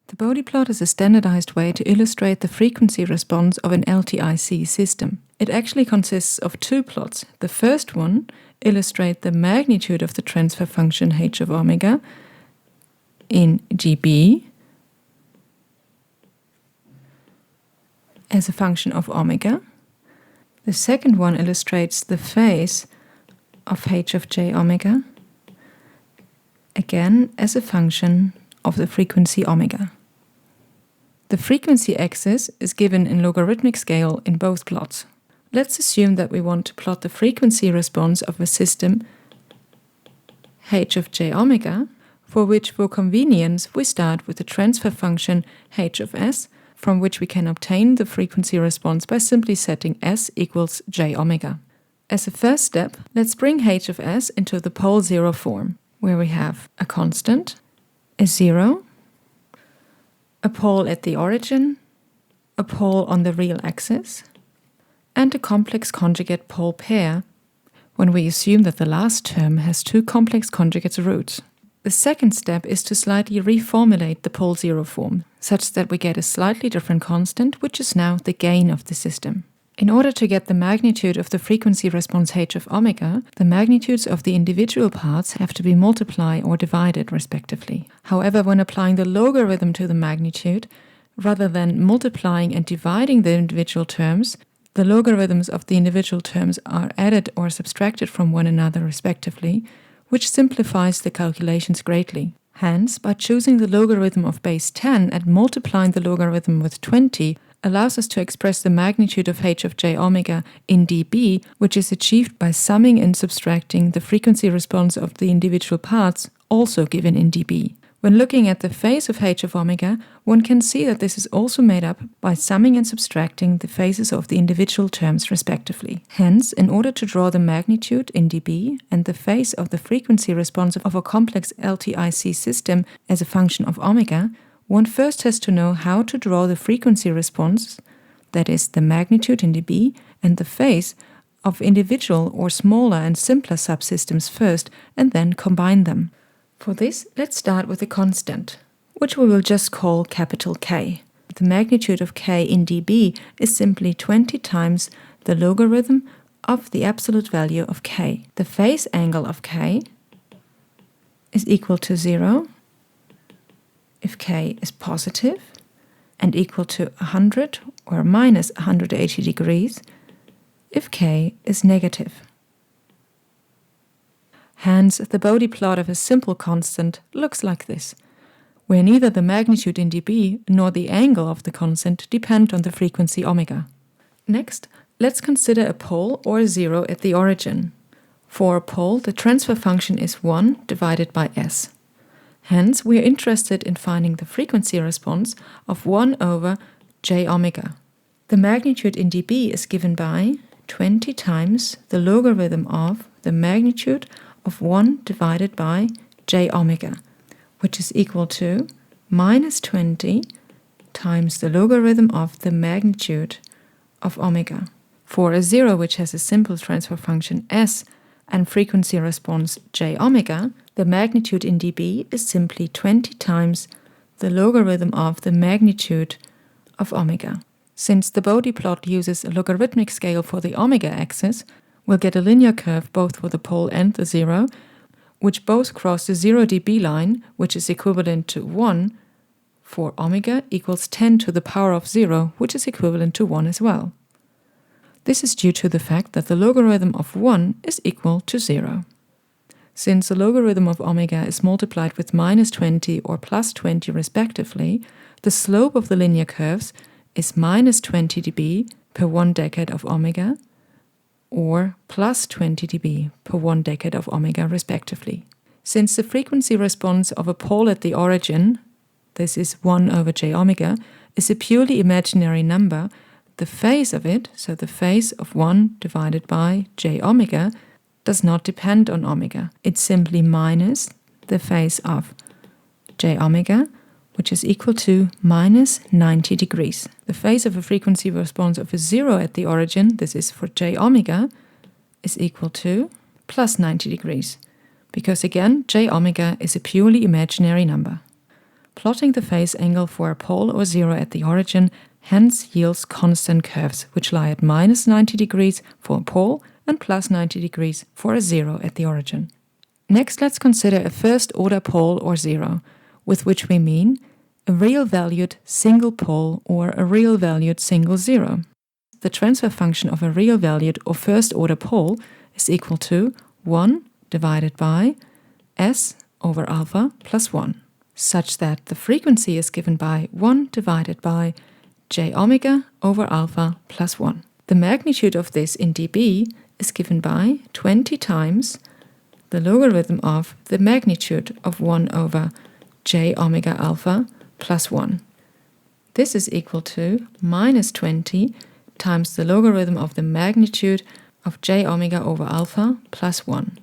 The Bode plot is a standardized way to illustrate the frequency response of an LTIC system. It actually consists of two plots. The first one illustrates the magnitude of the transfer function h of omega in dB as a function of omega. The second one illustrates the phase of h of j omega, again as a function of the frequency omega. The frequency axis is given in logarithmic scale in both plots. Let's assume that we want to plot the frequency response of a system h of j omega, for which for convenience we start with the transfer function h of s, from which we can obtain the frequency response by simply setting s equals j omega. As a first step, let's bring h of s into the pole zero form, where we have a constant, a zero, a pole at the origin, a pole on the real axis, and a complex conjugate pole pair, when we assume that the last term has two complex conjugates roots. The second step is to slightly reformulate the pole zero form, such that we get a slightly different constant, which is now the gain of the system. In order to get the magnitude of the frequency response h of omega, the magnitudes of the individual parts have to be multiplied or divided respectively. However, when applying the logarithm to the magnitude, rather than multiplying and dividing the individual terms, the logarithms of the individual terms are added or subtracted from one another respectively, which simplifies the calculations greatly. Hence, by choosing the logarithm of base 10 and multiplying the logarithm with 20 allows us to express the magnitude of h of j omega in dB, which is achieved by summing and subtracting the frequency response of the individual parts, also given in dB. When looking at the phase of h of omega, one can see that this is also made up by summing and subtracting the phases of the individual terms respectively. Hence, in order to draw the magnitude in dB and the phase of the frequency response of a complex LTIC system as a function of omega, one first has to know how to draw the frequency response, that is, the magnitude in dB, and the phase of individual or smaller and simpler subsystems first, and then combine them. For this, let's start with a constant, which we will just call capital K. The magnitude of K in dB is simply 20 times the logarithm of the absolute value of K. The phase angle of K is equal to 0 if K is positive, and equal to 100 or minus 180 degrees if K is negative. Hence, the Bode plot of a simple constant looks like this, where neither the magnitude in dB nor the angle of the constant depend on the frequency omega. Next, let's consider a pole or a zero at the origin. For a pole, the transfer function is 1 divided by s. Hence, we are interested in finding the frequency response of 1 over j omega. The magnitude in dB is given by 20 times the logarithm of the magnitude of 1 divided by j omega, which is equal to minus 20 times the logarithm of the magnitude of omega. For a zero which has a simple transfer function s and frequency response j omega, the magnitude in dB is simply 20 times the logarithm of the magnitude of omega. Since the Bode plot uses a logarithmic scale for the omega axis, we'll get a linear curve both for the pole and the zero, which both cross the 0 dB line, which is equivalent to 1 for omega equals 10 to the power of 0, which is equivalent to 1 as well. This is due to the fact that the logarithm of 1 is equal to 0. Since the logarithm of omega is multiplied with minus 20 or plus 20 respectively, the slope of the linear curves is minus 20 dB per 1 decade of omega, or plus 20 dB per 1 decade of omega respectively. Since the frequency response of a pole at the origin, this is 1 over j omega, is a purely imaginary number, the phase of it, so the phase of 1 divided by j omega, does not depend on omega. It's simply minus the phase of j omega, which is equal to minus 90 degrees. The phase of a frequency response of a zero at the origin, this is for j omega, is equal to plus 90 degrees, because again, j omega is a purely imaginary number. Plotting the phase angle for a pole or zero at the origin hence yields constant curves, which lie at minus 90 degrees for a pole and plus 90 degrees for a zero at the origin. Next, let's consider a first-order pole or zero, with which we mean a real-valued single pole or a real-valued single zero. The transfer function of a real-valued or first-order pole is equal to 1 divided by s over alpha plus 1, such that the frequency is given by 1 divided by j omega over alpha plus 1. The magnitude of this in dB is given by 20 times the logarithm of the magnitude of 1 over j omega alpha plus 1. This is equal to minus 20 times the logarithm of the magnitude of j omega over alpha plus 1.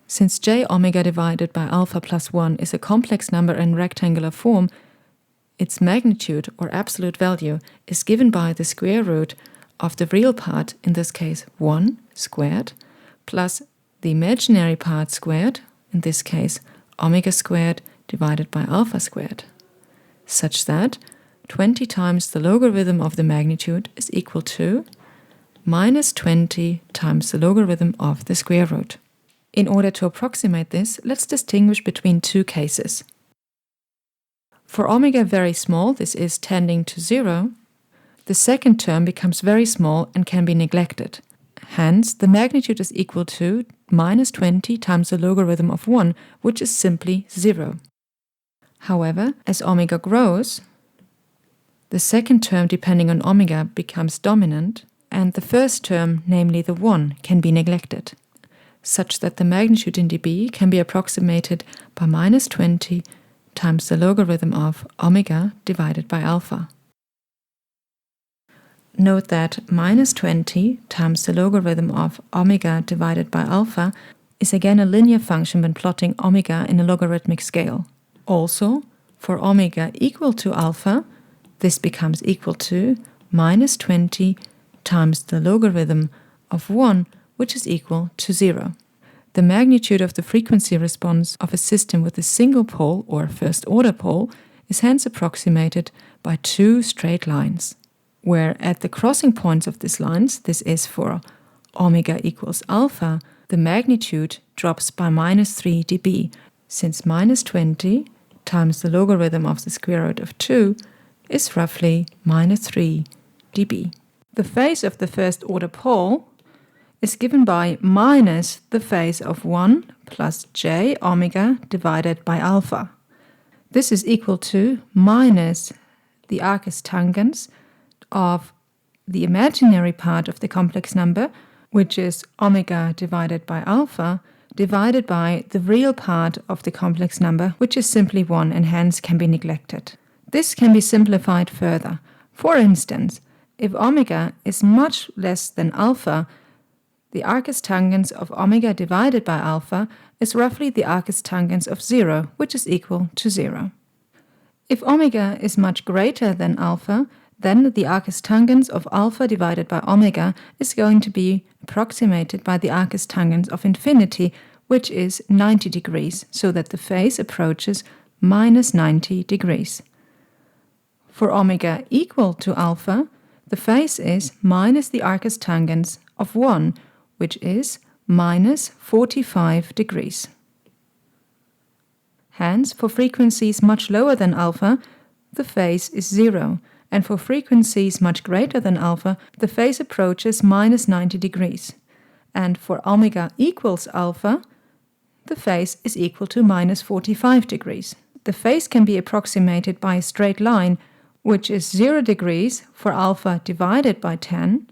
Since j omega divided by alpha plus 1 is a complex number in rectangular form, its magnitude or absolute value is given by the square root of the real part, in this case 1 squared, plus the imaginary part squared, in this case omega squared divided by alpha squared, such that 20 times the logarithm of the magnitude is equal to minus 20 times the logarithm of the square root. In order to approximate this, let's distinguish between two cases. For omega very small, this is tending to 0, the second term becomes very small and can be neglected. Hence, the magnitude is equal to minus 20 times the logarithm of 1, which is simply 0. However, as omega grows, the second term depending on omega becomes dominant, and the first term, namely the 1, can be neglected, such that the magnitude in dB can be approximated by minus 20 times the logarithm of omega divided by alpha. Note that minus 20 times the logarithm of omega divided by alpha is again a linear function when plotting omega in a logarithmic scale. Also, for omega equal to alpha, this becomes equal to minus 20 times the logarithm of 1, which is equal to 0. The magnitude of the frequency response of a system with a single pole or first-order pole is hence approximated by two straight lines, where at the crossing points of these lines, this is for omega equals alpha, the magnitude drops by minus 3 dB, since minus 20 times the logarithm of the square root of 2 is roughly minus 3 dB. The phase of the first-order pole is given by minus the phase of 1 plus j omega divided by alpha. This is equal to minus the arcus tangens of the imaginary part of the complex number, which is omega divided by alpha, divided by the real part of the complex number, which is simply 1 and hence can be neglected. This can be simplified further. For instance, if omega is much less than alpha, the arcus tangens of omega divided by alpha is roughly the arcus tangens of 0, which is equal to 0. If omega is much greater than alpha, then the arcus tangens of alpha divided by omega is going to be approximated by the arcus tangens of infinity, which is 90 degrees, so that the phase approaches minus 90 degrees. For omega equal to alpha, the phase is minus the arcus tangens of 1, which is minus 45 degrees. Hence, for frequencies much lower than alpha, the phase is 0, and for frequencies much greater than alpha, the phase approaches minus 90 degrees. And for omega equals alpha, the phase is equal to minus 45 degrees. The phase can be approximated by a straight line, which is 0 degrees for alpha divided by 10,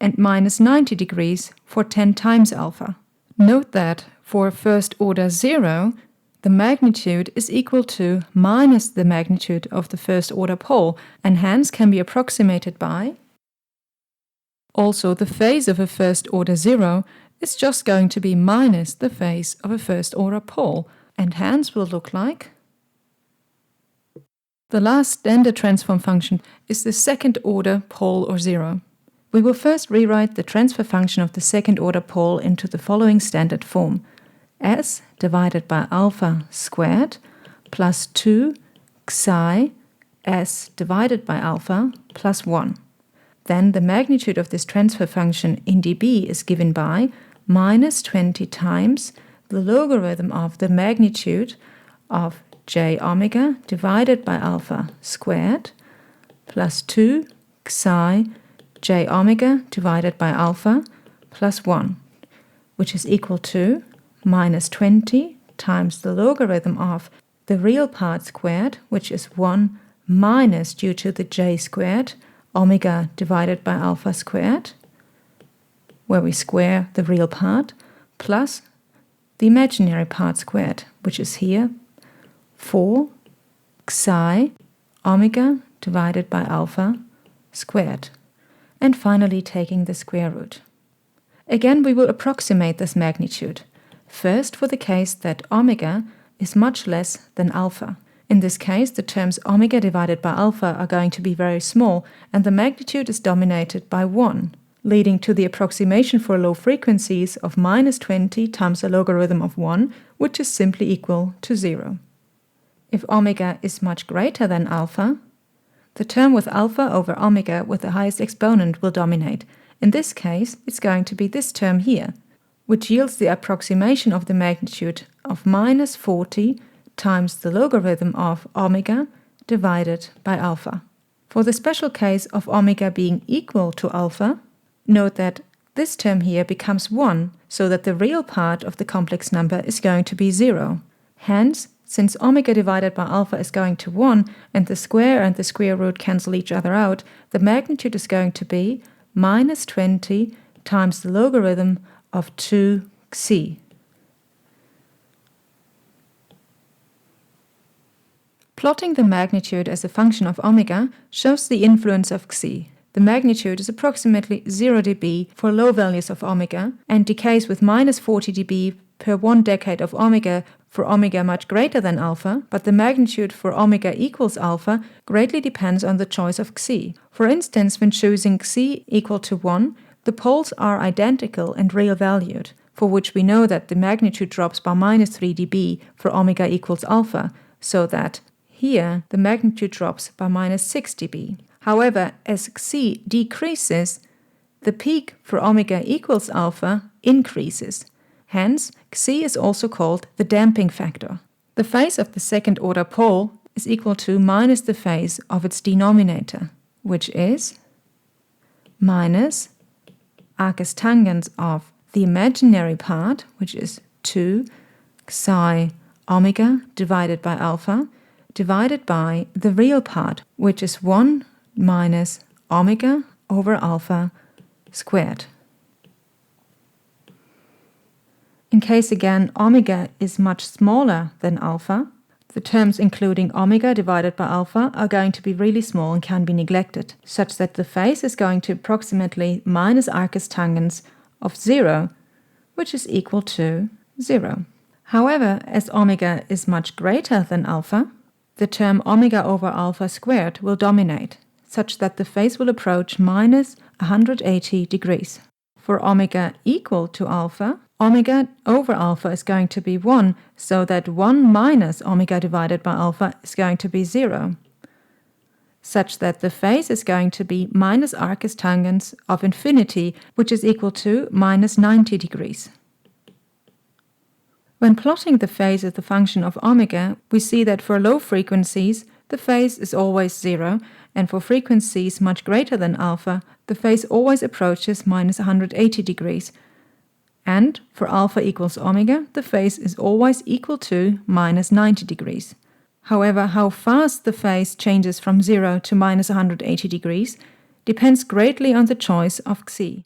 and minus 90 degrees for 10 times alpha. Note that for first order 0, the magnitude is equal to minus the magnitude of the first order pole, and hence can be approximated by. Also, the phase of a first order 0 is just going to be minus the phase of a first order pole, and hence will look like. The last standard transform function is the second order pole or 0. We will first rewrite the transfer function of the second order pole into the following standard form: s divided by alpha squared plus 2 psi s divided by alpha plus 1. Then the magnitude of this transfer function in dB is given by minus 20 times the logarithm of the magnitude of j omega divided by alpha squared plus 2 psi j omega divided by alpha plus 1, which is equal to minus 20 times the logarithm of the real part squared, which is 1 minus due to the j squared omega divided by alpha squared, where we square the real part, plus the imaginary part squared, which is here 4 psi omega divided by alpha squared, and finally taking the square root. Again, we will approximate this magnitude. First, for the case that omega is much less than alpha. In this case, the terms omega divided by alpha are going to be very small, and the magnitude is dominated by 1, leading to the approximation for low frequencies of minus 20 times the logarithm of 1, which is simply equal to 0. If omega is much greater than alpha, the term with alpha over omega with the highest exponent will dominate. In this case, it's going to be this term here, which yields the approximation of the magnitude of minus 40 times the logarithm of omega divided by alpha. For the special case of omega being equal to alpha, note that this term here becomes 1, so that the real part of the complex number is going to be 0. Hence, since omega divided by alpha is going to 1 and the square and the square root cancel each other out, the magnitude is going to be minus 20 times the logarithm of 2 xi. Plotting the magnitude as a function of omega shows the influence of xi. The magnitude is approximately 0 dB for low values of omega and decays with minus 40 dB per 1 decade of omega for omega much greater than alpha, but the magnitude for omega equals alpha greatly depends on the choice of xi. For instance, when choosing xi equal to 1, the poles are identical and real valued, for which we know that the magnitude drops by minus 3 dB for omega equals alpha, so that here the magnitude drops by minus 6 dB. However, as xi decreases, the peak for omega equals alpha increases. Hence, xi is also called the damping factor. The phase of the second order pole is equal to minus the phase of its denominator, which is minus arcus tangens of the imaginary part, which is 2 psi omega divided by alpha, divided by the real part, which is 1 minus omega over alpha squared. In case again omega is much smaller than alpha, the terms including omega divided by alpha are going to be really small and can be neglected, such that the phase is going to approximately minus arcus tangens of 0, which is equal to 0. However, as omega is much greater than alpha, the term omega over alpha squared will dominate, such that the phase will approach minus 180 degrees. For omega equal to alpha, omega over alpha is going to be 1, so that 1 minus omega divided by alpha is going to be 0, such that the phase is going to be minus arcus tangens of infinity, which is equal to minus 90 degrees. When plotting the phase as the function of omega, we see that for low frequencies, the phase is always 0, and for frequencies much greater than alpha, the phase always approaches minus 180 degrees. And for alpha equals omega, the phase is always equal to minus 90 degrees. However, how fast the phase changes from 0 to minus 180 degrees depends greatly on the choice of xi.